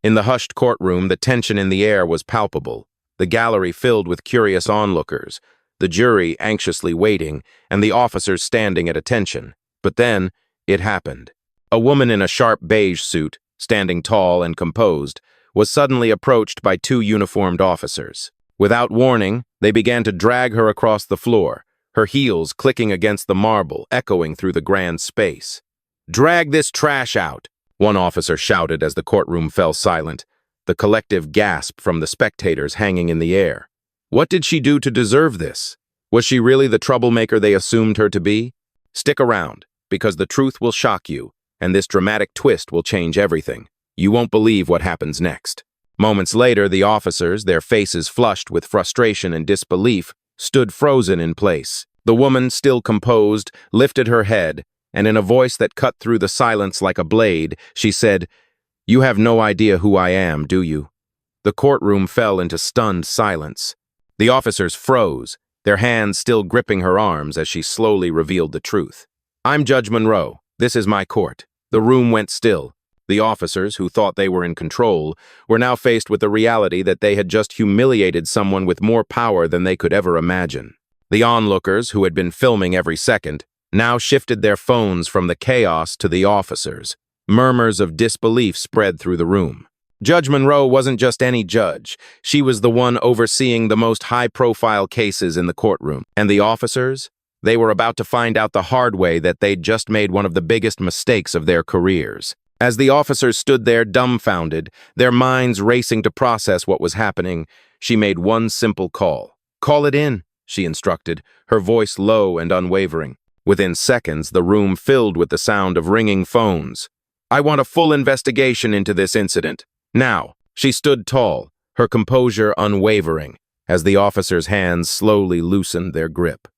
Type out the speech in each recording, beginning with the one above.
In the hushed courtroom, the tension in the air was palpable, the gallery filled with curious onlookers, the jury anxiously waiting, and the officers standing at attention. But then, it happened. A woman in a sharp beige suit, standing tall and composed, was suddenly approached by two uniformed officers. Without warning, they began to drag her across the floor, her heels clicking against the marble, echoing through the grand space. "Drag this trash out," one officer shouted as the courtroom fell silent, the collective gasp from the spectators hanging in the air. What did she do to deserve this? Was she really the troublemaker they assumed her to be? Stick around, because the truth will shock you, and this dramatic twist will change everything. You won't believe what happens next. Moments later, the officers, their faces flushed with frustration and disbelief, stood frozen in place. The woman, still composed, lifted her head, and in a voice that cut through the silence like a blade, she said, "You have no idea who I am, do you?" The courtroom fell into stunned silence. The officers froze, their hands still gripping her arms as she slowly revealed the truth. "I'm Judge Monroe. This is my court." The room went still. The officers, who thought they were in control, were now faced with the reality that they had just humiliated someone with more power than they could ever imagine. The onlookers, who had been filming every second, now shifted their phones from the chaos to the officers. Murmurs of disbelief spread through the room. Judge Monroe wasn't just any judge. She was the one overseeing the most high-profile cases in the courtroom. And the officers? They were about to find out the hard way that they'd just made one of the biggest mistakes of their careers. As the officers stood there dumbfounded, their minds racing to process what was happening, she made one simple call. "Call it in," she instructed, her voice low and unwavering. Within seconds, the room filled with the sound of ringing phones. "I want a full investigation into this incident. Now." She stood tall, her composure unwavering, as the officers' hands slowly loosened their grip.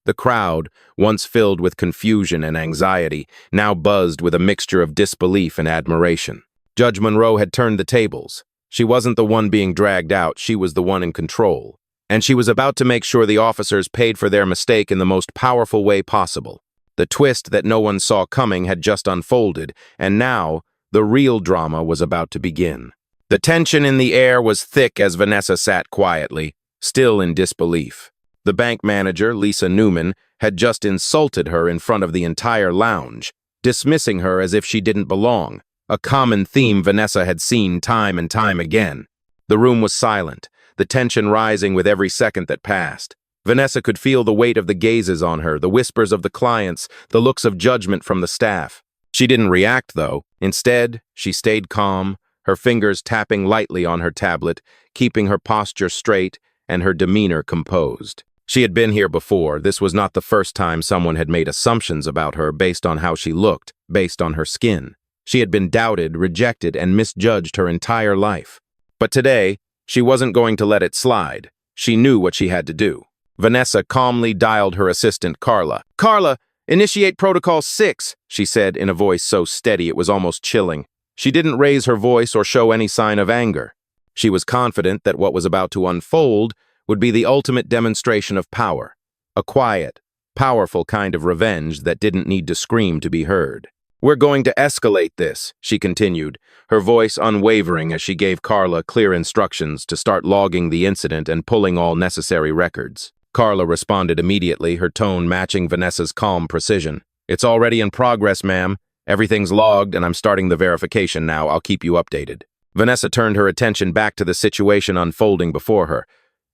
The crowd, once filled with confusion and anxiety, now buzzed with a mixture of disbelief and admiration. Judge Monroe had turned the tables. She wasn't the one being dragged out, she was the one in control. And she was about to make sure the officers paid for their mistake in the most powerful way possible. The twist that no one saw coming had just unfolded, and now, the real drama was about to begin. The tension in the air was thick as Vanessa sat quietly, still in disbelief. The bank manager, Lisa Newman, had just insulted her in front of the entire lounge, dismissing her as if she didn't belong, a common theme Vanessa had seen time and time again. The room was silent, the tension rising with every second that passed. Vanessa could feel the weight of the gazes on her, the whispers of the clients, the looks of judgment from the staff. She didn't react, though. Instead, she stayed calm, her fingers tapping lightly on her tablet, keeping her posture straight and her demeanor composed. She had been here before. This was not the first time someone had made assumptions about her based on how she looked, based on her skin. She had been doubted, rejected, and misjudged her entire life. But today, she wasn't going to let it slide. She knew what she had to do. Vanessa calmly dialed her assistant, Carla. "Carla, initiate Protocol 6, she said in a voice so steady it was almost chilling. She didn't raise her voice or show any sign of anger. She was confident that what was about to unfold would be the ultimate demonstration of power, a quiet, powerful kind of revenge that didn't need to scream to be heard. "We're going to escalate this," she continued, her voice unwavering as she gave Carla clear instructions to start logging the incident and pulling all necessary records. Carla responded immediately, her tone matching Vanessa's calm precision. "It's already in progress, ma'am. Everything's logged, and I'm starting the verification now. I'll keep you updated." Vanessa turned her attention back to the situation unfolding before her.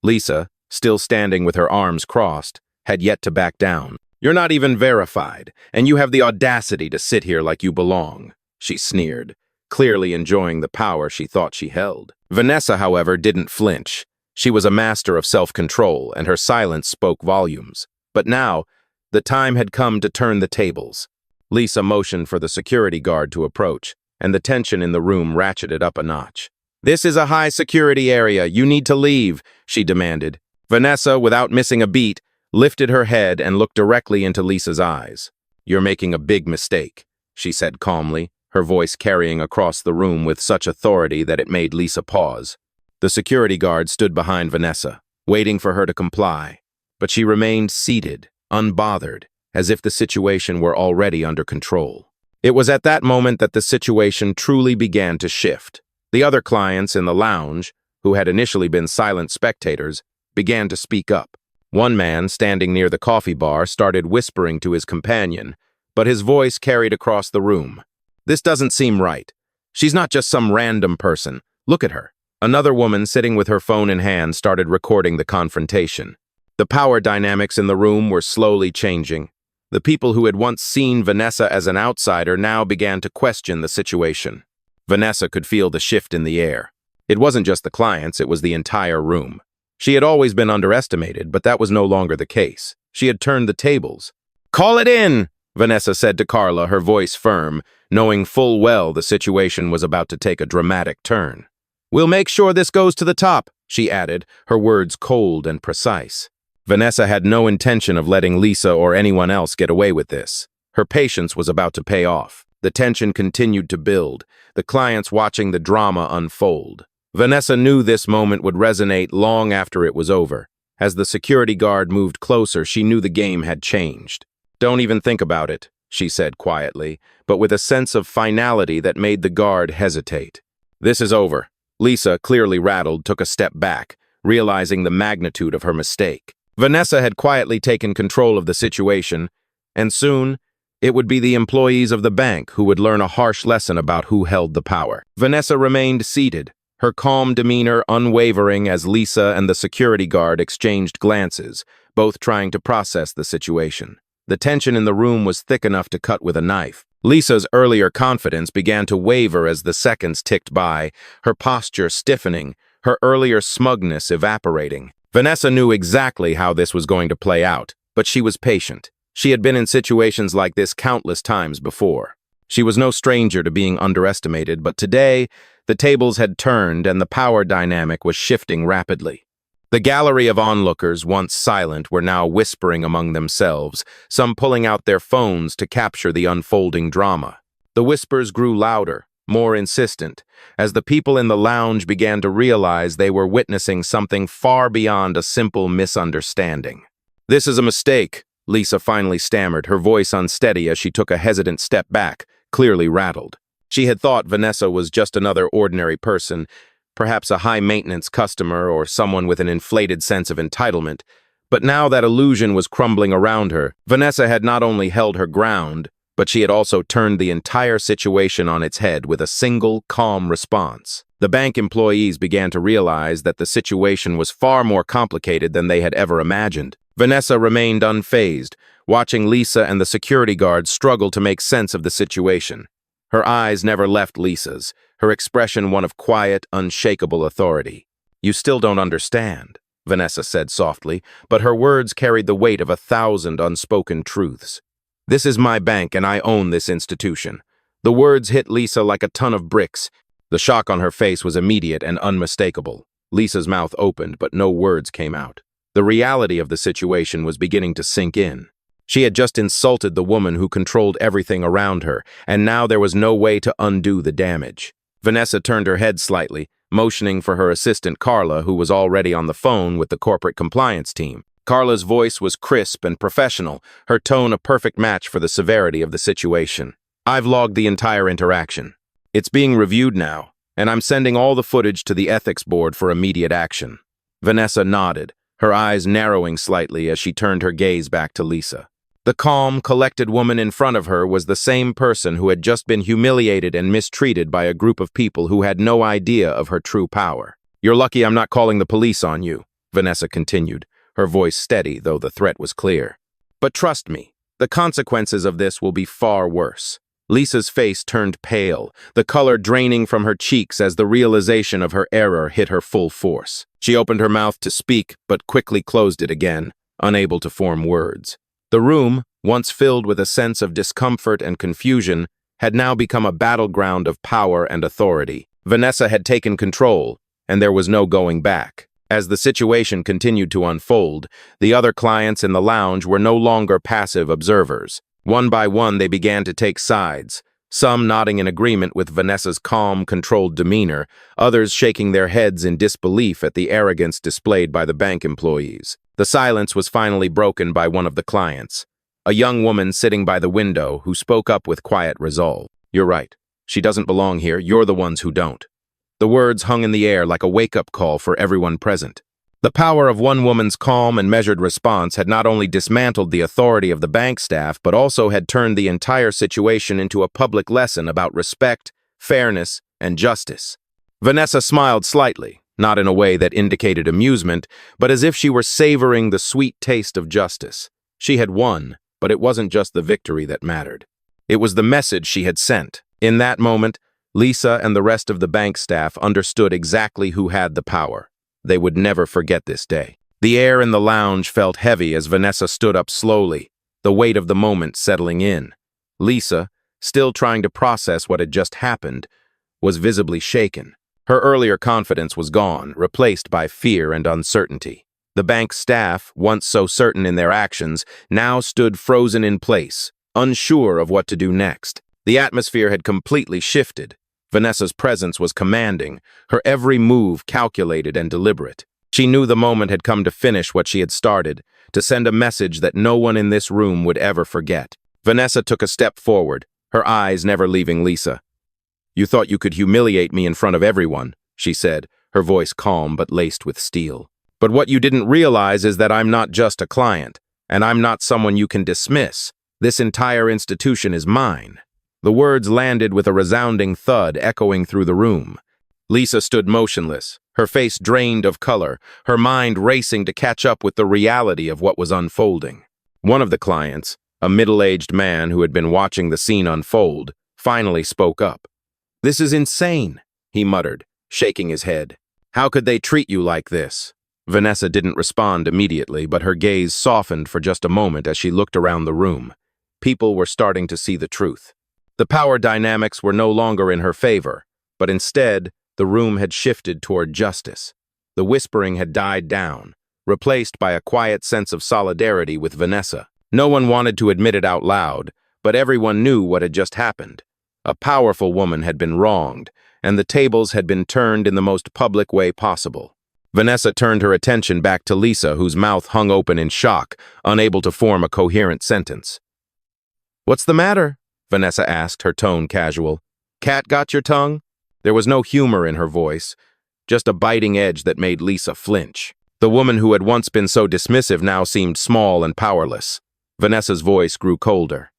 Lisa, still standing with her arms crossed, had yet to back down. "You're not even verified, and you have the audacity to sit here like you belong," she sneered, clearly enjoying the power she thought she held. Vanessa, however, didn't flinch. She was a master of self-control, and her silence spoke volumes. But now, the time had come to turn the tables. Lisa motioned for the security guard to approach, and the tension in the room ratcheted up a notch. "This is a high-security area. You need to leave," she demanded. Vanessa, without missing a beat, lifted her head and looked directly into Lisa's eyes. "You're making a big mistake," she said calmly, her voice carrying across the room with such authority that it made Lisa pause. The security guard stood behind Vanessa, waiting for her to comply, but she remained seated, unbothered, as if the situation were already under control. It was at that moment that the situation truly began to shift. The other clients in the lounge, who had initially been silent spectators, began to speak up. One man, standing near the coffee bar, started whispering to his companion, but his voice carried across the room. "This doesn't seem right. She's not just some random person. Look at her." Another woman, sitting with her phone in hand, started recording the confrontation. The power dynamics in the room were slowly changing. The people who had once seen Vanessa as an outsider now began to question the situation. Vanessa could feel the shift in the air. It wasn't just the clients, it was the entire room. She had always been underestimated, but that was no longer the case. She had turned the tables. "Call it in!" Vanessa said to Carla, her voice firm, knowing full well the situation was about to take a dramatic turn. "We'll make sure this goes to the top," she added, her words cold and precise. Vanessa had no intention of letting Lisa or anyone else get away with this. Her patience was about to pay off. The tension continued to build, the clients watching the drama unfold. Vanessa knew this moment would resonate long after it was over. As the security guard moved closer, she knew the game had changed. "Don't even think about it," she said quietly, but with a sense of finality that made the guard hesitate. "This is over." Lisa, clearly rattled, took a step back, realizing the magnitude of her mistake. Vanessa had quietly taken control of the situation, and soon, it would be the employees of the bank who would learn a harsh lesson about who held the power. Vanessa remained seated, her calm demeanor unwavering as Lisa and the security guard exchanged glances, both trying to process the situation. The tension in the room was thick enough to cut with a knife. Lisa's earlier confidence began to waver as the seconds ticked by, her posture stiffening, her earlier smugness evaporating. Vanessa knew exactly how this was going to play out, but she was patient. She had been in situations like this countless times before. She was no stranger to being underestimated, but today, the tables had turned and the power dynamic was shifting rapidly. The gallery of onlookers, once silent, were now whispering among themselves, some pulling out their phones to capture the unfolding drama. The whispers grew louder, more insistent, as the people in the lounge began to realize they were witnessing something far beyond a simple misunderstanding. "This is a mistake," Lisa finally stammered, her voice unsteady as she took a hesitant step back, clearly rattled. She had thought Vanessa was just another ordinary person, perhaps a high-maintenance customer or someone with an inflated sense of entitlement, but now that illusion was crumbling around her. Vanessa had not only held her ground, but she had also turned the entire situation on its head with a single, calm response. The bank employees began to realize that the situation was far more complicated than they had ever imagined. Vanessa remained unfazed, watching Lisa and the security guards struggle to make sense of the situation. Her eyes never left Lisa's, her expression one of quiet, unshakable authority. "You still don't understand," Vanessa said softly, but her words carried the weight of 1,000 unspoken truths. "This is my bank and I own this institution." The words hit Lisa like a ton of bricks. The shock on her face was immediate and unmistakable. Lisa's mouth opened, but no words came out. The reality of the situation was beginning to sink in. She had just insulted the woman who controlled everything around her, and now there was no way to undo the damage. Vanessa turned her head slightly, motioning for her assistant Carla, who was already on the phone with the corporate compliance team. Carla's voice was crisp and professional, her tone a perfect match for the severity of the situation. "I've logged the entire interaction. It's being reviewed now, and I'm sending all the footage to the ethics board for immediate action." Vanessa nodded, her eyes narrowing slightly as she turned her gaze back to Lisa. The calm, collected woman in front of her was the same person who had just been humiliated and mistreated by a group of people who had no idea of her true power. "You're lucky I'm not calling the police on you," Vanessa continued, her voice steady, though the threat was clear. "But trust me, the consequences of this will be far worse." Lisa's face turned pale, the color draining from her cheeks as the realization of her error hit her full force. She opened her mouth to speak, but quickly closed it again, unable to form words. The room, once filled with a sense of discomfort and confusion, had now become a battleground of power and authority. Vanessa had taken control, and there was no going back. As the situation continued to unfold, the other clients in the lounge were no longer passive observers. One by one, they began to take sides, some nodding in agreement with Vanessa's calm, controlled demeanor, others shaking their heads in disbelief at the arrogance displayed by the bank employees. The silence was finally broken by one of the clients, a young woman sitting by the window who spoke up with quiet resolve. "You're right. She doesn't belong here. You're the ones who don't." The words hung in the air like a wake-up call for everyone present. The power of one woman's calm and measured response had not only dismantled the authority of the bank staff, but also had turned the entire situation into a public lesson about respect, fairness, and justice. Vanessa smiled slightly, not in a way that indicated amusement, but as if she were savoring the sweet taste of justice. She had won, but it wasn't just the victory that mattered. It was the message she had sent. In that moment, Lisa and the rest of the bank staff understood exactly who had the power. They would never forget this day. The air in the lounge felt heavy as Vanessa stood up slowly, the weight of the moment settling in. Lisa, still trying to process what had just happened, was visibly shaken. Her earlier confidence was gone, replaced by fear and uncertainty. The bank staff, once so certain in their actions, now stood frozen in place, unsure of what to do next. The atmosphere had completely shifted. Vanessa's presence was commanding, her every move calculated and deliberate. She knew the moment had come to finish what she had started, to send a message that no one in this room would ever forget. Vanessa took a step forward, her eyes never leaving Lisa. "You thought you could humiliate me in front of everyone," she said, her voice calm but laced with steel. "But what you didn't realize is that I'm not just a client, and I'm not someone you can dismiss. This entire institution is mine." The words landed with a resounding thud echoing through the room. Lisa stood motionless, her face drained of color, her mind racing to catch up with the reality of what was unfolding. One of the clients, a middle-aged man who had been watching the scene unfold, finally spoke up. "This is insane," he muttered, shaking his head. "How could they treat you like this?" Vanessa didn't respond immediately, but her gaze softened for just a moment as she looked around the room. People were starting to see the truth. The power dynamics were no longer in her favor, but instead, the room had shifted toward justice. The whispering had died down, replaced by a quiet sense of solidarity with Vanessa. No one wanted to admit it out loud, but everyone knew what had just happened. A powerful woman had been wronged, and the tables had been turned in the most public way possible. Vanessa turned her attention back to Lisa, whose mouth hung open in shock, unable to form a coherent sentence. "What's the matter?" Vanessa asked, her tone casual. "Cat got your tongue?" There was no humor in her voice, just a biting edge that made Lisa flinch. The woman who had once been so dismissive now seemed small and powerless. Vanessa's voice grew colder.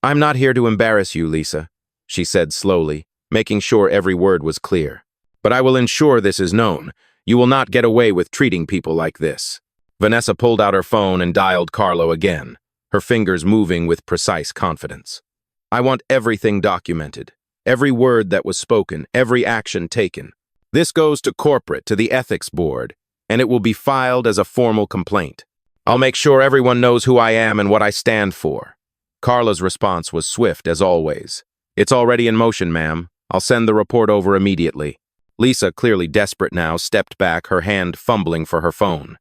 "I'm not here to embarrass you, Lisa," she said slowly, making sure every word was clear. "But I will ensure this is known. You will not get away with treating people like this." Vanessa pulled out her phone and dialed Carlo again, her fingers moving with precise confidence. "I want everything documented. Every word that was spoken, every action taken. This goes to corporate, to the ethics board, and it will be filed as a formal complaint. I'll make sure everyone knows who I am and what I stand for." Carla's response was swift as always. "It's already in motion, ma'am. I'll send the report over immediately." Lisa, clearly desperate now, stepped back, her hand fumbling for her phone.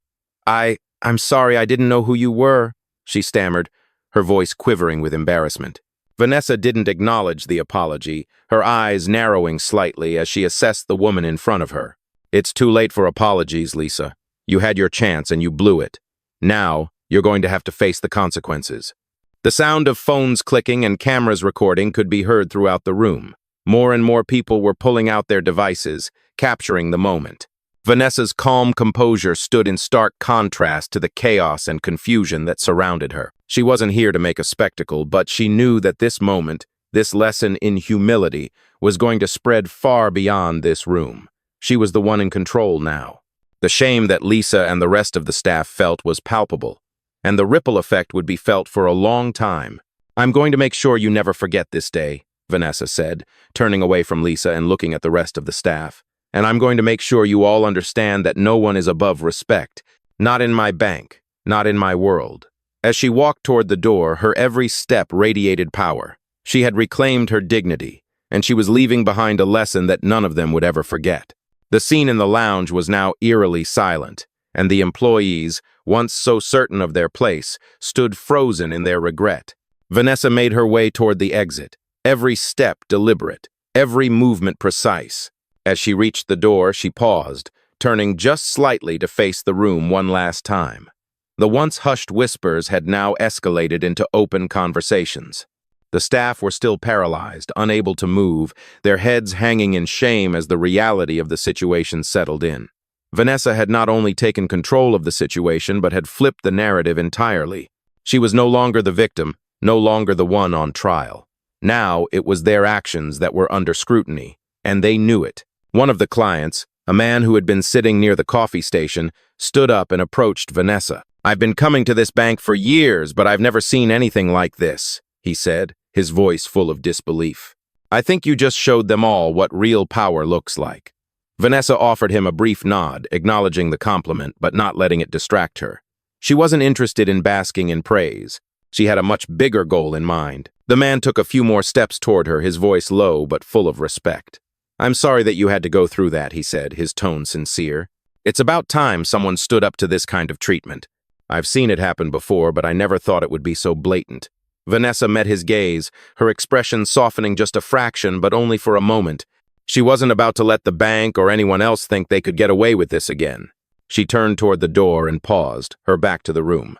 I'm sorry, I didn't know who you were," she stammered, her voice quivering with embarrassment. Vanessa didn't acknowledge the apology, her eyes narrowing slightly as she assessed the woman in front of her. "It's too late for apologies, Lisa. You had your chance and you blew it. Now, you're going to have to face the consequences." The sound of phones clicking and cameras recording could be heard throughout the room. More and more people were pulling out their devices, capturing the moment. Vanessa's calm composure stood in stark contrast to the chaos and confusion that surrounded her. She wasn't here to make a spectacle, but she knew that this moment, this lesson in humility, was going to spread far beyond this room. She was the one in control now. The shame that Lisa and the rest of the staff felt was palpable, and the ripple effect would be felt for a long time. "I'm going to make sure you never forget this day," Vanessa said, turning away from Lisa and looking at the rest of the staff. "And I'm going to make sure you all understand that no one is above respect. Not in my bank, not in my world." As she walked toward the door, her every step radiated power. She had reclaimed her dignity, and she was leaving behind a lesson that none of them would ever forget. The scene in the lounge was now eerily silent, and the employees, once so certain of their place, stood frozen in their regret. Vanessa made her way toward the exit, every step deliberate, every movement precise. As she reached the door, she paused, turning just slightly to face the room one last time. The once hushed whispers had now escalated into open conversations. The staff were still paralyzed, unable to move, their heads hanging in shame as the reality of the situation settled in. Vanessa had not only taken control of the situation, but had flipped the narrative entirely. She was no longer the victim, no longer the one on trial. Now it was their actions that were under scrutiny, and they knew it. One of the clients, a man who had been sitting near the coffee station, stood up and approached Vanessa. "I've been coming to this bank for years, but I've never seen anything like this," he said, his voice full of disbelief. "I think you just showed them all what real power looks like." Vanessa offered him a brief nod, acknowledging the compliment, but not letting it distract her. She wasn't interested in basking in praise. She had a much bigger goal in mind. The man took a few more steps toward her, his voice low but full of respect. "I'm sorry that you had to go through that," he said, his tone sincere. "It's about time someone stood up to this kind of treatment. I've seen it happen before, but I never thought it would be so blatant." Vanessa met his gaze, her expression softening just a fraction, but only for a moment. She wasn't about to let the bank or anyone else think they could get away with this again. She turned toward the door and paused, her back to the room.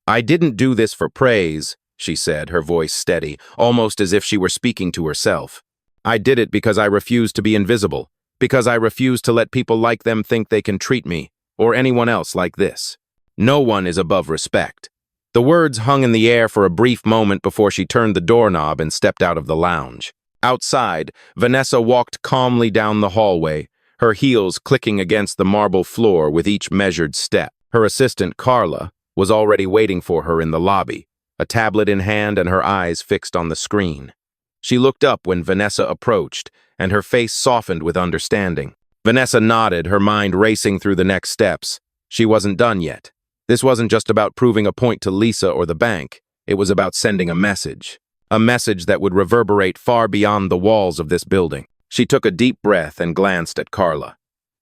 "I didn't do this for praise," she said, her voice steady, almost as if she were speaking to herself. "I did it because I refuse to be invisible, because I refuse to let people like them think they can treat me, or anyone else like this. No one is above respect." The words hung in the air for a brief moment before she turned the doorknob and stepped out of the lounge. Outside, Vanessa walked calmly down the hallway, her heels clicking against the marble floor with each measured step. Her assistant, Carla, was already waiting for her in the lobby, a tablet in hand and her eyes fixed on the screen. She looked up when Vanessa approached, and her face softened with understanding. Vanessa nodded, her mind racing through the next steps. She wasn't done yet. This wasn't just about proving a point to Lisa or the bank. It was about sending a message that would reverberate far beyond the walls of this building. She took a deep breath and glanced at Carla.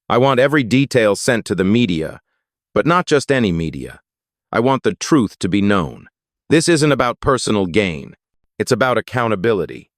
"I want every detail sent to the media, but not just any media. I want the truth to be known. This isn't about personal gain. It's about accountability."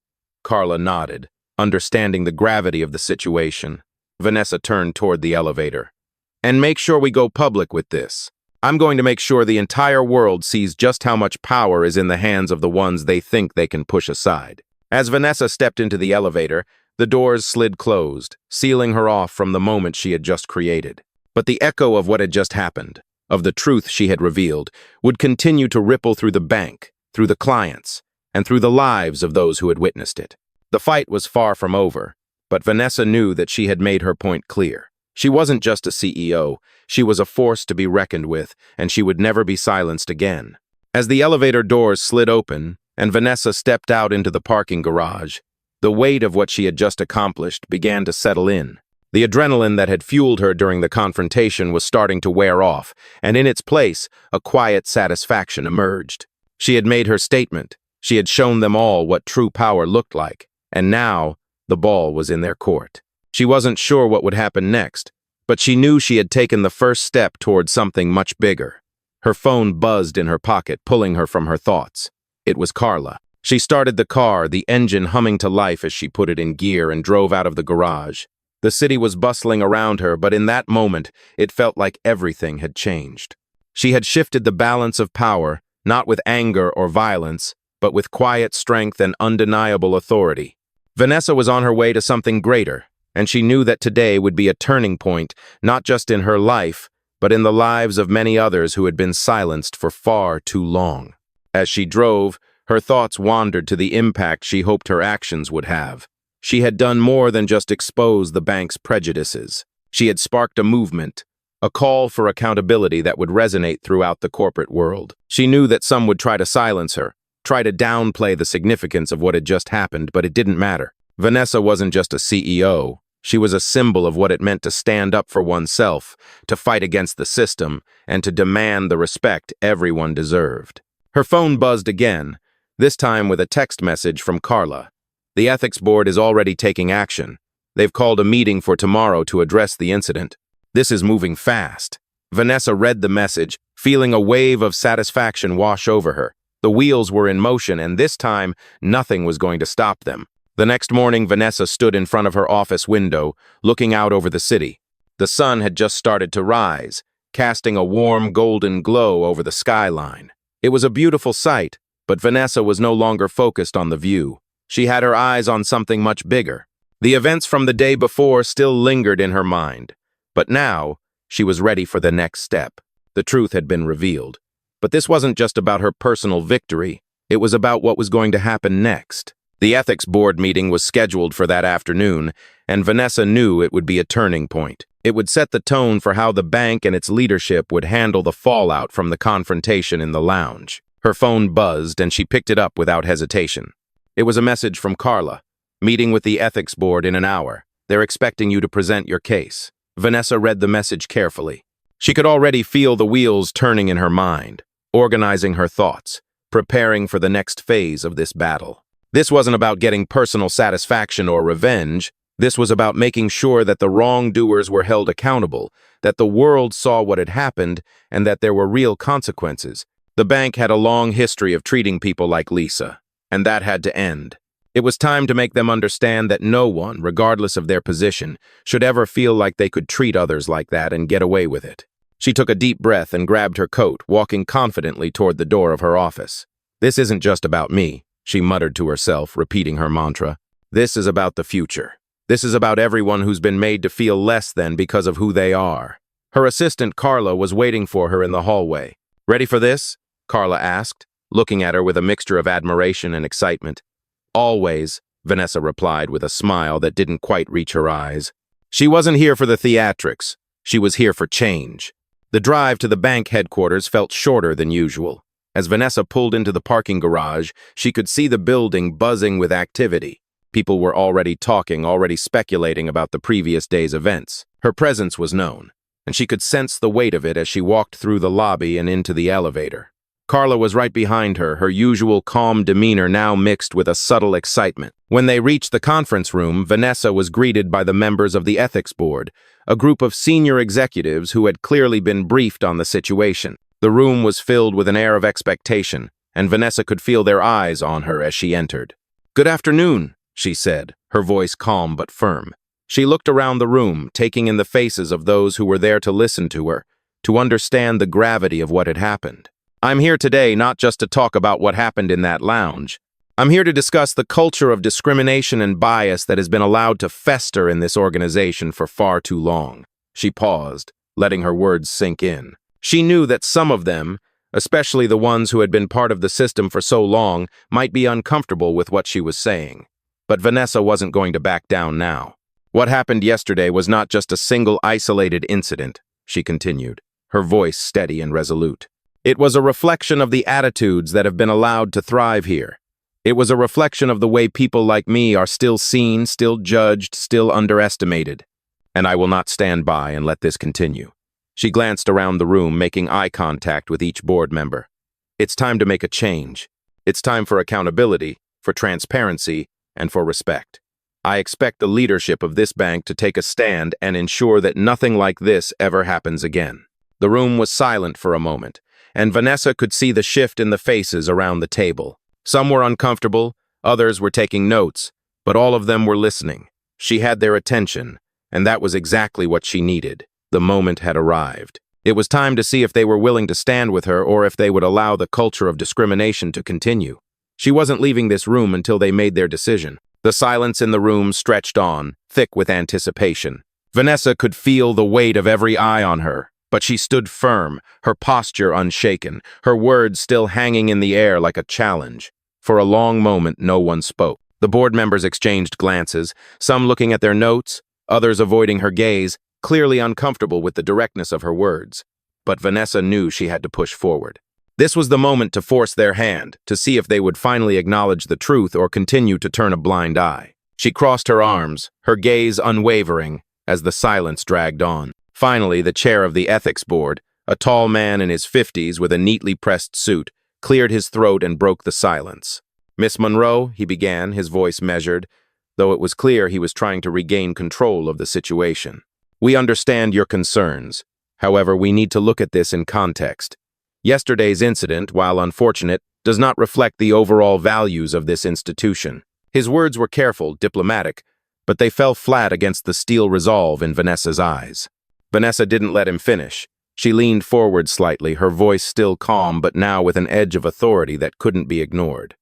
Carla nodded, understanding the gravity of the situation. Vanessa turned toward the elevator. "And make sure we go public with this. I'm going to make sure the entire world sees just how much power is in the hands of the ones they think they can push aside." As Vanessa stepped into the elevator, the doors slid closed, sealing her off from the moment she had just created. But the echo of what had just happened, of the truth she had revealed, would continue to ripple through the bank, through the clients, and through the lives of those who had witnessed it. The fight was far from over, but Vanessa knew that she had made her point clear. She wasn't just a CEO, she was a force to be reckoned with, and she would never be silenced again. As the elevator doors slid open, and Vanessa stepped out into the parking garage, the weight of what she had just accomplished began to settle in. The adrenaline that had fueled her during the confrontation was starting to wear off, and in its place, a quiet satisfaction emerged. She had made her statement. She had shown them all what true power looked like, and now the ball was in their court. She wasn't sure what would happen next, but she knew she had taken the first step toward something much bigger. Her phone buzzed in her pocket, pulling her from her thoughts. It was Carla. She started the car, the engine humming to life as she put it in gear and drove out of the garage. The city was bustling around her, but in that moment, it felt like everything had changed. She had shifted the balance of power, not with anger or violence, but with quiet strength and undeniable authority. Vanessa was on her way to something greater, and she knew that today would be a turning point, not just in her life, but in the lives of many others who had been silenced for far too long. As she drove, her thoughts wandered to the impact she hoped her actions would have. She had done more than just expose the bank's prejudices. She had sparked a movement, a call for accountability that would resonate throughout the corporate world. She knew that some would try to silence her, try to downplay the significance of what had just happened, but it didn't matter. Vanessa wasn't just a CEO. She was a symbol of what it meant to stand up for oneself, to fight against the system, and to demand the respect everyone deserved. Her phone buzzed again, this time with a text message from Carla. "The ethics board is already taking action. They've called a meeting for tomorrow to address the incident. This is moving fast." Vanessa read the message, feeling a wave of satisfaction wash over her. The wheels were in motion, and this time, nothing was going to stop them. The next morning, Vanessa stood in front of her office window, looking out over the city. The sun had just started to rise, casting a warm golden glow over the skyline. It was a beautiful sight, But Vanessa was no longer focused on the view. She had her eyes on something much bigger. The events from the day before still lingered in her mind. But now, she was ready for the next step. The truth had been revealed. But this wasn't just about her personal victory. It was about what was going to happen next. The ethics board meeting was scheduled for that afternoon, and Vanessa knew it would be a turning point. It would set the tone for how the bank and its leadership would handle the fallout from the confrontation in the lounge. Her phone buzzed, and she picked it up without hesitation. It was a message from Carla. Meeting with the ethics board in an hour. They're expecting you to present your case. Vanessa read the message carefully. She could already feel the wheels turning in her mind, organizing her thoughts, preparing for the next phase of this battle. This wasn't about getting personal satisfaction or revenge. This was about making sure that the wrongdoers were held accountable, that the world saw what had happened, and that there were real consequences. The bank had a long history of treating people like Lisa, and that had to end. It was time to make them understand that no one, regardless of their position, should ever feel like they could treat others like that and get away with it. She took a deep breath and grabbed her coat, walking confidently toward the door of her office. "This isn't just about me," she muttered to herself, repeating her mantra. "This is about the future. This is about everyone who's been made to feel less than because of who they are." Her assistant, Carla, was waiting for her in the hallway. "Ready for this?" Carla asked, looking at her with a mixture of admiration and excitement. "Always," Vanessa replied with a smile that didn't quite reach her eyes. She wasn't here for the theatrics. She was here for change. The drive to the bank headquarters felt shorter than usual. As Vanessa pulled into the parking garage, she could see the building buzzing with activity. People were already talking, already speculating about the previous day's events. Her presence was known, and she could sense the weight of it as she walked through the lobby and into the elevator. Carla was right behind her, her usual calm demeanor now mixed with a subtle excitement. When they reached the conference room, Vanessa was greeted by the members of the ethics board, a group of senior executives who had clearly been briefed on the situation. The room was filled with an air of expectation, and Vanessa could feel their eyes on her as she entered. "Good afternoon," she said, her voice calm but firm. She looked around the room, taking in the faces of those who were there to listen to her, to understand the gravity of what had happened. "I'm here today not just to talk about what happened in that lounge. I'm here to discuss the culture of discrimination and bias that has been allowed to fester in this organization for far too long." She paused, letting her words sink in. She knew that some of them, especially the ones who had been part of the system for so long, might be uncomfortable with what she was saying. But Vanessa wasn't going to back down now. "What happened yesterday was not just a single isolated incident," she continued, her voice steady and resolute. "It was a reflection of the attitudes that have been allowed to thrive here. It was a reflection of the way people like me are still seen, still judged, still underestimated. And I will not stand by and let this continue." She glanced around the room, making eye contact with each board member. "It's time to make a change. It's time for accountability, for transparency, and for respect. I expect the leadership of this bank to take a stand and ensure that nothing like this ever happens again." The room was silent for a moment, and Vanessa could see the shift in the faces around the table. Some were uncomfortable, others were taking notes, but all of them were listening. She had their attention, and that was exactly what she needed. The moment had arrived. It was time to see if they were willing to stand with her or if they would allow the culture of discrimination to continue. She wasn't leaving this room until they made their decision. The silence in the room stretched on, thick with anticipation. Vanessa could feel the weight of every eye on her, but she stood firm, her posture unshaken, her words still hanging in the air like a challenge. For a long moment, no one spoke. The board members exchanged glances, some looking at their notes, others avoiding her gaze, clearly uncomfortable with the directness of her words. But Vanessa knew she had to push forward. This was the moment to force their hand, to see if they would finally acknowledge the truth or continue to turn a blind eye. She crossed her arms, her gaze unwavering, as the silence dragged on. Finally, the chair of the ethics board, a tall man in his 50s with a neatly pressed suit, cleared his throat and broke the silence. "Miss Monroe," he began, his voice measured, though it was clear he was trying to regain control of the situation. "We understand your concerns. However, we need to look at this in context. Yesterday's incident, while unfortunate, does not reflect the overall values of this institution." His words were careful, diplomatic, but they fell flat against the steel resolve in Vanessa's eyes. Vanessa didn't let him finish. She leaned forward slightly, her voice still calm but now with an edge of authority that couldn't be ignored.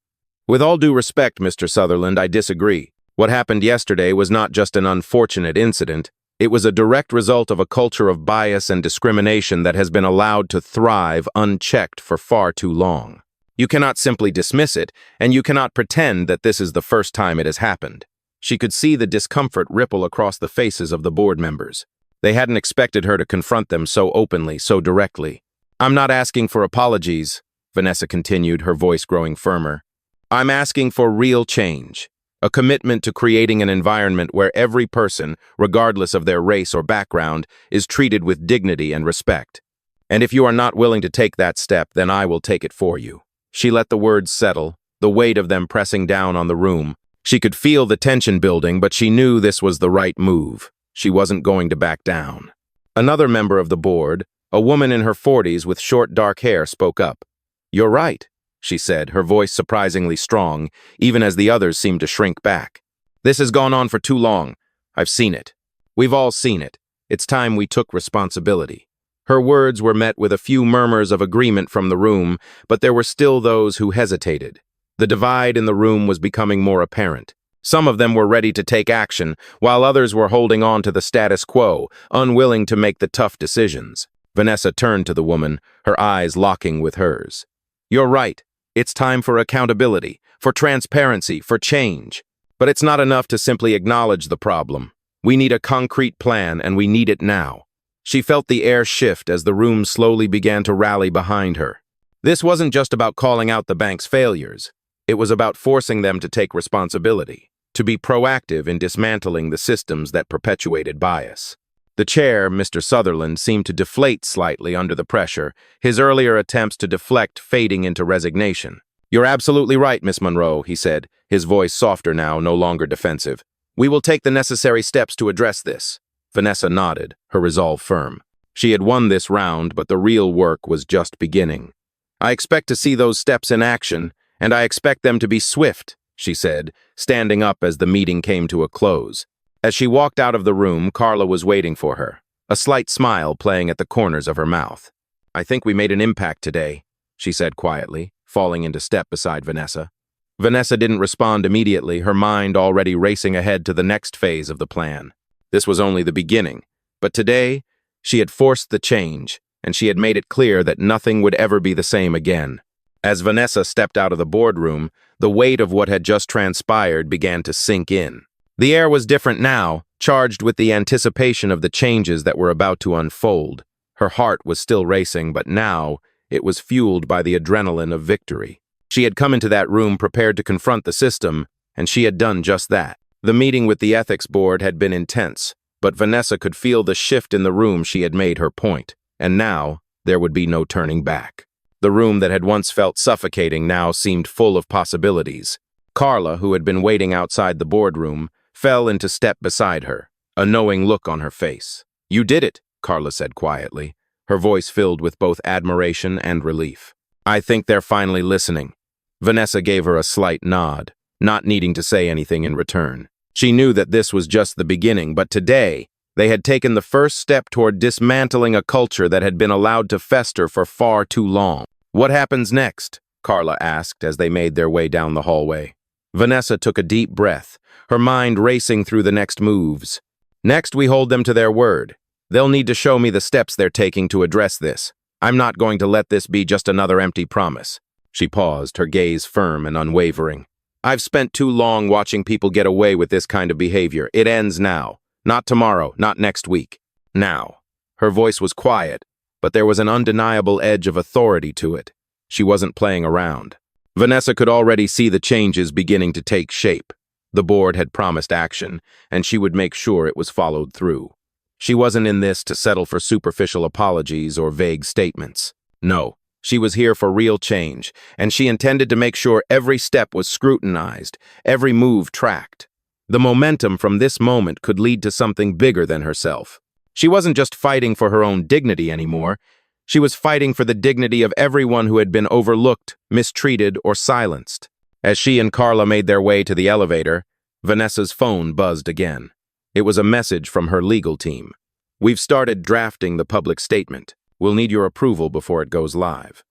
With all due respect, Mr. Sutherland, I disagree. What happened yesterday was not just an unfortunate incident. It was a direct result of a culture of bias and discrimination that has been allowed to thrive unchecked for far too long. You cannot simply dismiss it, and you cannot pretend that this is the first time it has happened. She could see the discomfort ripple across the faces of the board members. They hadn't expected her to confront them so openly, so directly. I'm not asking for apologies, Vanessa continued, her voice growing firmer. I'm asking for real change. A commitment to creating an environment where every person, regardless of their race or background, is treated with dignity and respect. And if you are not willing to take that step, then I will take it for you. She let the words settle, the weight of them pressing down on the room. She could feel the tension building, but she knew this was the right move. She wasn't going to back down. Another member of the board, a woman in her 40s with short dark hair, spoke up. You're right, she said, her voice surprisingly strong, even as the others seemed to shrink back. This has gone on for too long. I've seen it. We've all seen it. It's time we took responsibility. Her words were met with a few murmurs of agreement from the room, but there were still those who hesitated. The divide in the room was becoming more apparent. Some of them were ready to take action, while others were holding on to the status quo, unwilling to make the tough decisions. Vanessa turned to the woman, her eyes locking with hers. You're right. It's time for accountability, for transparency, for change. But it's not enough to simply acknowledge the problem. We need a concrete plan, and we need it now. She felt the air shift as the room slowly began to rally behind her. This wasn't just about calling out the bank's failures. It was about forcing them to take responsibility, to be proactive in dismantling the systems that perpetuated bias. The chair, Mr. Sutherland, seemed to deflate slightly under the pressure, his earlier attempts to deflect fading into resignation. You're absolutely right, Miss Monroe, he said, his voice softer now, no longer defensive. We will take the necessary steps to address this. Vanessa nodded, her resolve firm. She had won this round, but the real work was just beginning. I expect to see those steps in action, and I expect them to be swift, she said, standing up as the meeting came to a close. As she walked out of the room, Carla was waiting for her, a slight smile playing at the corners of her mouth. I think we made an impact today, she said quietly, falling into step beside Vanessa. Vanessa didn't respond immediately, her mind already racing ahead to the next phase of the plan. This was only the beginning, but today, she had forced the change, and she had made it clear that nothing would ever be the same again. As Vanessa stepped out of the boardroom, the weight of what had just transpired began to sink in. The air was different now, charged with the anticipation of the changes that were about to unfold. Her heart was still racing, but now it was fueled by the adrenaline of victory. She had come into that room prepared to confront the system, and she had done just that. The meeting with the ethics board had been intense, but Vanessa could feel the shift in the room. She had made her point, and now there would be no turning back. The room that had once felt suffocating now seemed full of possibilities. Carla, who had been waiting outside the boardroom, fell into step beside her, a knowing look on her face. You did it, Carla said quietly, her voice filled with both admiration and relief. I think they're finally listening. Vanessa gave her a slight nod, not needing to say anything in return. She knew that this was just the beginning, but today, they had taken the first step toward dismantling a culture that had been allowed to fester for far too long. What happens next? Carla asked as they made their way down the hallway. Vanessa took a deep breath, her mind racing through the next moves. Next, we hold them to their word. They'll need to show me the steps they're taking to address this. I'm not going to let this be just another empty promise. She paused, her gaze firm and unwavering. I've spent too long watching people get away with this kind of behavior. It ends now. Not tomorrow, not next week. Now. Her voice was quiet, but there was an undeniable edge of authority to it. She wasn't playing around. Vanessa could already see the changes beginning to take shape. The board had promised action, and she would make sure it was followed through. She wasn't in this to settle for superficial apologies or vague statements. No, she was here for real change, and she intended to make sure every step was scrutinized, every move tracked. The momentum from this moment could lead to something bigger than herself. She wasn't just fighting for her own dignity anymore. She was fighting for the dignity of everyone who had been overlooked, mistreated, or silenced. As she and Carla made their way to the elevator, Vanessa's phone buzzed again. It was a message from her legal team. We've started drafting the public statement. We'll need your approval before it goes live."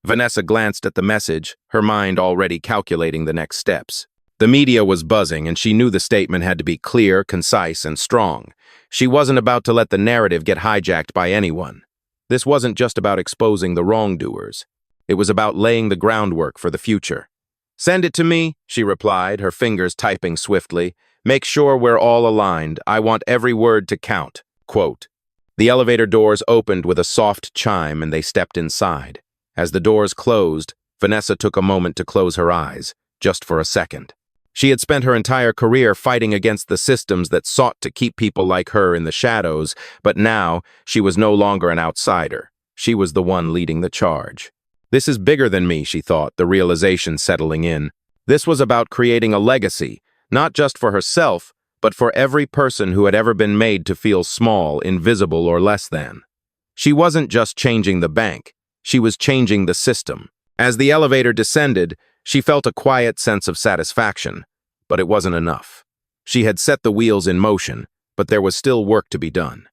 Vanessa glanced at the message, her mind already calculating the next steps. The media was buzzing, and she knew the statement had to be clear, concise, and strong. She wasn't about to let the narrative get hijacked by anyone. This wasn't just about exposing the wrongdoers. It was about laying the groundwork for the future. "Send it to me," she replied, her fingers typing swiftly. "Make sure we're all aligned. I want every word to count." Quote. The elevator doors opened with a soft chime and they stepped inside. As the doors closed, Vanessa took a moment to close her eyes, just for a second. She had spent her entire career fighting against the systems that sought to keep people like her in the shadows, but now she was no longer an outsider. She was the one leading the charge. This is bigger than me, she thought, the realization settling in. This was about creating a legacy, not just for herself, but for every person who had ever been made to feel small, invisible, or less than. She wasn't just changing the bank. She was changing the system. As the elevator descended, she felt a quiet sense of satisfaction, but it wasn't enough. She had set the wheels in motion, but there was still work to be done.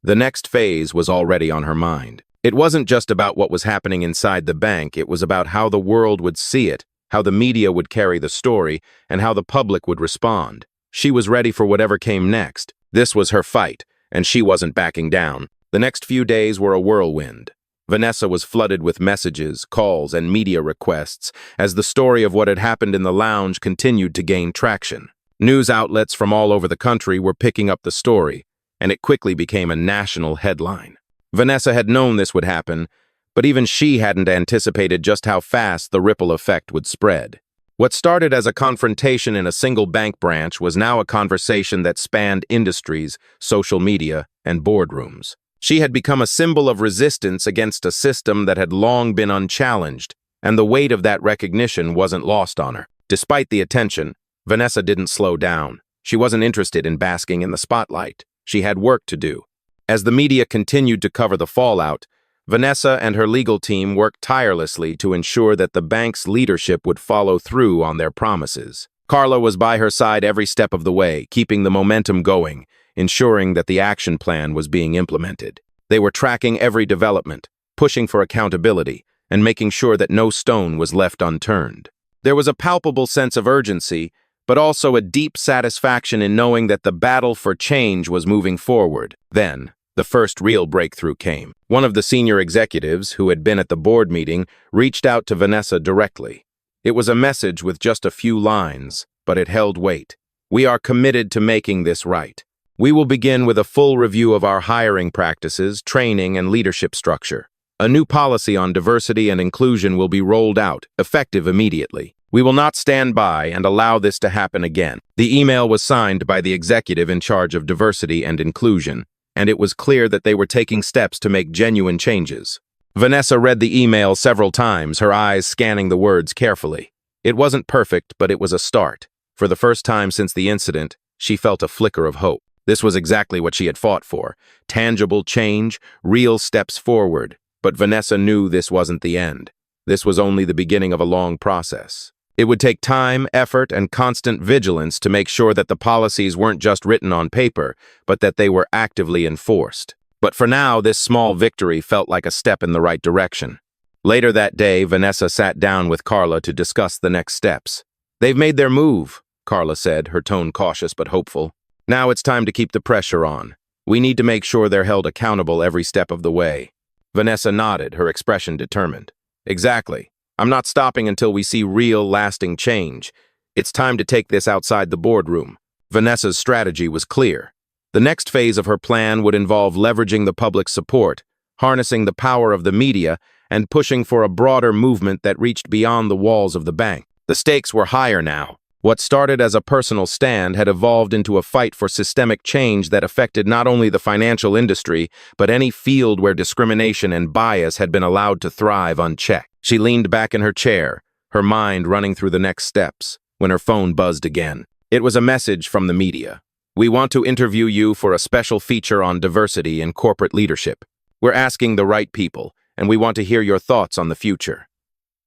The next phase was already on her mind. It wasn't just about what was happening inside the bank, it was about how the world would see it, how the media would carry the story, and how the public would respond. She was ready for whatever came next. This was her fight, and she wasn't backing down. The next few days were a whirlwind. Vanessa was flooded with messages, calls, and media requests as the story of what had happened in the lounge continued to gain traction. News outlets from all over the country were picking up the story, and it quickly became a national headline. Vanessa had known this would happen, but even she hadn't anticipated just how fast the ripple effect would spread. What started as a confrontation in a single bank branch was now a conversation that spanned industries, social media, and boardrooms. She had become a symbol of resistance against a system that had long been unchallenged, and the weight of that recognition wasn't lost on her. Despite the attention, Vanessa didn't slow down. She wasn't interested in basking in the spotlight. She had work to do. As the media continued to cover the fallout, Vanessa and her legal team worked tirelessly to ensure that the bank's leadership would follow through on their promises. Carla was by her side every step of the way, keeping the momentum going, ensuring that the action plan was being implemented. They were tracking every development, pushing for accountability, and making sure that no stone was left unturned. There was a palpable sense of urgency, but also a deep satisfaction in knowing that the battle for change was moving forward. Then, the first real breakthrough came. One of the senior executives, who had been at the board meeting, reached out to Vanessa directly. It was a message with just a few lines, but it held weight. "We are committed to making this right. We will begin with a full review of our hiring practices, training, and leadership structure. A new policy on diversity and inclusion will be rolled out, effective immediately. We will not stand by and allow this to happen again." The email was signed by the executive in charge of diversity and inclusion, and it was clear that they were taking steps to make genuine changes. Vanessa read the email several times, her eyes scanning the words carefully. It wasn't perfect, but it was a start. For the first time since the incident, she felt a flicker of hope. This was exactly what she had fought for. Tangible change, real steps forward. But Vanessa knew this wasn't the end. This was only the beginning of a long process. It would take time, effort, and constant vigilance to make sure that the policies weren't just written on paper, but that they were actively enforced. But for now, this small victory felt like a step in the right direction. Later that day, Vanessa sat down with Carla to discuss the next steps. "They've made their move," Carla said, her tone cautious but hopeful. "Now it's time to keep the pressure on. We need to make sure they're held accountable every step of the way." Vanessa nodded, her expression determined. "Exactly. I'm not stopping until we see real, lasting change. It's time to take this outside the boardroom." Vanessa's strategy was clear. The next phase of her plan would involve leveraging the public's support, harnessing the power of the media, and pushing for a broader movement that reached beyond the walls of the bank. The stakes were higher now. What started as a personal stand had evolved into a fight for systemic change that affected not only the financial industry, but any field where discrimination and bias had been allowed to thrive unchecked. She leaned back in her chair, her mind running through the next steps, when her phone buzzed again. It was a message from the media. "We want to interview you for a special feature on diversity in corporate leadership. We're asking the right people, and we want to hear your thoughts on the future."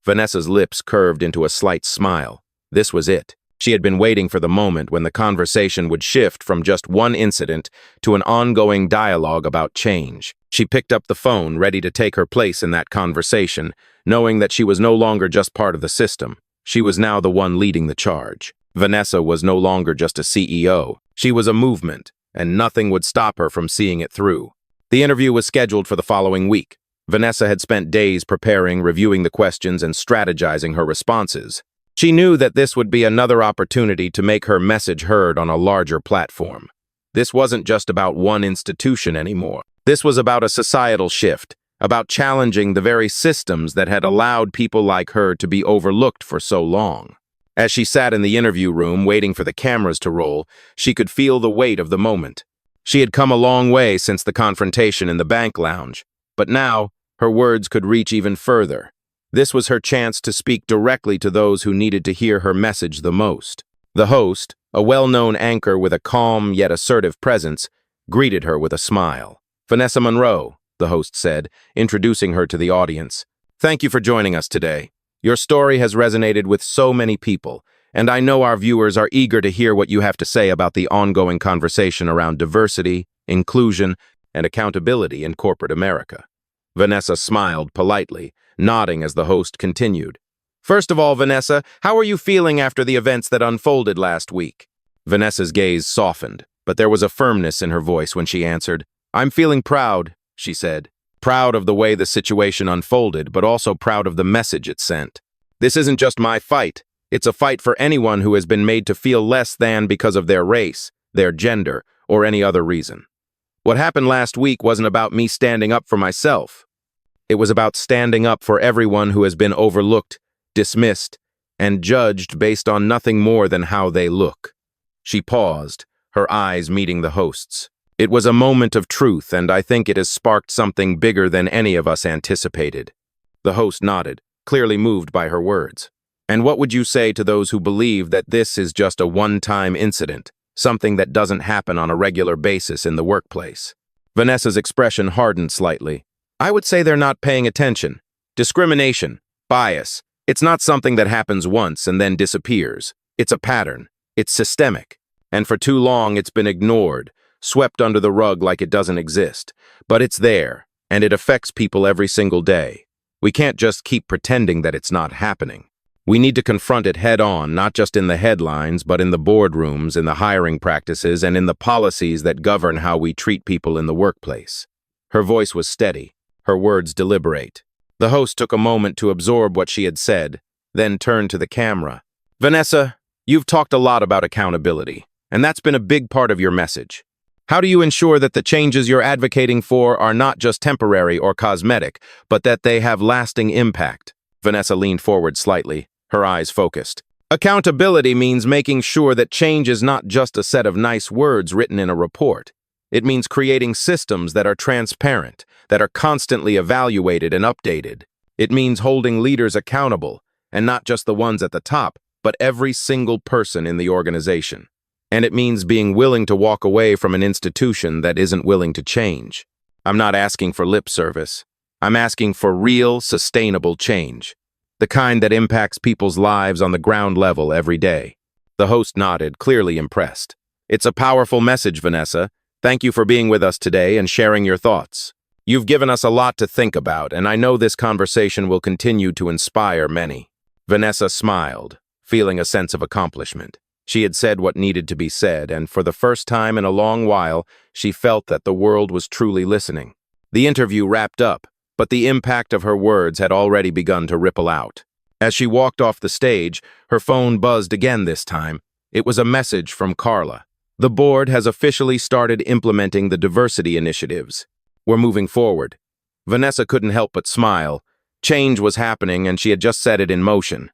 Vanessa's lips curved into a slight smile. This was it. She had been waiting for the moment when the conversation would shift from just one incident to an ongoing dialogue about change. She picked up the phone, ready to take her place in that conversation, knowing that she was no longer just part of the system. She was now the one leading the charge. Vanessa was no longer just a CEO. She was a movement, and nothing would stop her from seeing it through. The interview was scheduled for the following week. Vanessa had spent days preparing, reviewing the questions, and strategizing her responses. She knew that this would be another opportunity to make her message heard on a larger platform. This wasn't just about one institution anymore. This was about a societal shift, about challenging the very systems that had allowed people like her to be overlooked for so long. As she sat in the interview room waiting for the cameras to roll, she could feel the weight of the moment. She had come a long way since the confrontation in the bank lounge, but now her words could reach even further. This was her chance to speak directly to those who needed to hear her message the most. The host, a well-known anchor with a calm yet assertive presence, greeted her with a smile. "Vanessa Monroe," the host said, introducing her to the audience. "Thank you for joining us today. Your story has resonated with so many people, and I know our viewers are eager to hear what you have to say about the ongoing conversation around diversity, inclusion, and accountability in corporate America." Vanessa smiled politely, nodding as the host continued. "First of all, Vanessa, how are you feeling after the events that unfolded last week?" Vanessa's gaze softened, but there was a firmness in her voice when she answered. "I'm feeling proud," she said. "Proud of the way the situation unfolded, but also proud of the message it sent. This isn't just my fight. It's a fight for anyone who has been made to feel less than because of their race, their gender, or any other reason. What happened last week wasn't about me standing up for myself. It was about standing up for everyone who has been overlooked, dismissed, and judged based on nothing more than how they look." She paused, her eyes meeting the host's. It was a moment of truth, and I think it has sparked something bigger than any of us anticipated. The host nodded, clearly moved by her words. "And what would you say to those who believe that this is just a one-time incident, something that doesn't happen on a regular basis in the workplace?" Vanessa's expression hardened slightly. "I would say they're not paying attention. Discrimination, bias, it's not something that happens once and then disappears. It's a pattern. It's systemic. And for too long it's been ignored, swept under the rug like it doesn't exist. But it's there, and it affects people every single day. We can't just keep pretending that it's not happening. We need to confront it head-on, not just in the headlines, but in the boardrooms, in the hiring practices, and in the policies that govern how we treat people in the workplace." Her voice was steady, her words deliberate. The host took a moment to absorb what she had said, then turned to the camera. "Vanessa, you've talked a lot about accountability, and that's been a big part of your message. How do you ensure that the changes you're advocating for are not just temporary or cosmetic, but that they have lasting impact?" Vanessa leaned forward slightly, her eyes focused. "Accountability means making sure that change is not just a set of nice words written in a report. It means creating systems that are transparent, that are constantly evaluated and updated. It means holding leaders accountable, and not just the ones at the top, but every single person in the organization. And it means being willing to walk away from an institution that isn't willing to change. I'm not asking for lip service. I'm asking for real, sustainable change. The kind that impacts people's lives on the ground level every day." The host nodded, clearly impressed. "It's a powerful message, Vanessa. Thank you for being with us today and sharing your thoughts. You've given us a lot to think about, and I know this conversation will continue to inspire many." Vanessa smiled, feeling a sense of accomplishment. She had said what needed to be said, and for the first time in a long while, she felt that the world was truly listening. The interview wrapped up, but the impact of her words had already begun to ripple out. As she walked off the stage, her phone buzzed again this time. It was a message from Carla. "The board has officially started implementing the diversity initiatives. We're moving forward." Vanessa couldn't help but smile. Change was happening, and she had just set it in motion.